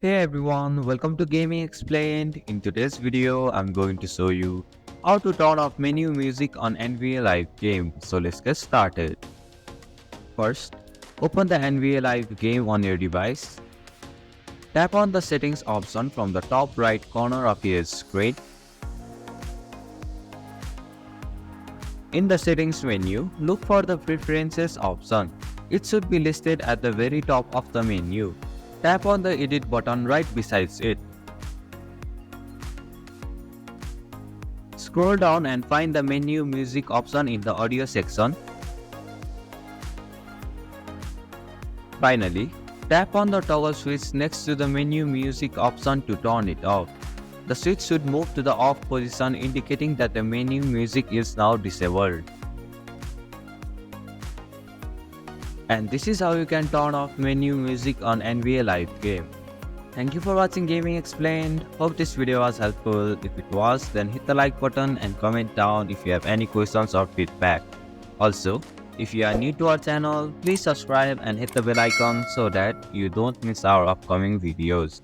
Hey everyone, welcome to Gaming Explained. In today's video, I'm going to show you how to turn off menu music on NBA Live game. So let's get started. First, open the NBA Live game on your device. Tap on the settings option from the top right corner of your screen. In the settings menu, look for the preferences option. It should be listed at the very top of the menu. Tap on the edit button right beside it. Scroll down and find the menu music option in the audio section. Finally, tap on the toggle switch next to the menu music option to turn it off. The switch should move to the off position, indicating that the menu music is now disabled. And this is how you can turn off menu music on NBA Live game. Thank you for watching Gaming Explained. Hope this video was helpful. If it was, then hit the like button and comment down if you have any questions or feedback. Also, if you are new to our channel, please subscribe and hit the bell icon so that you don't miss our upcoming videos.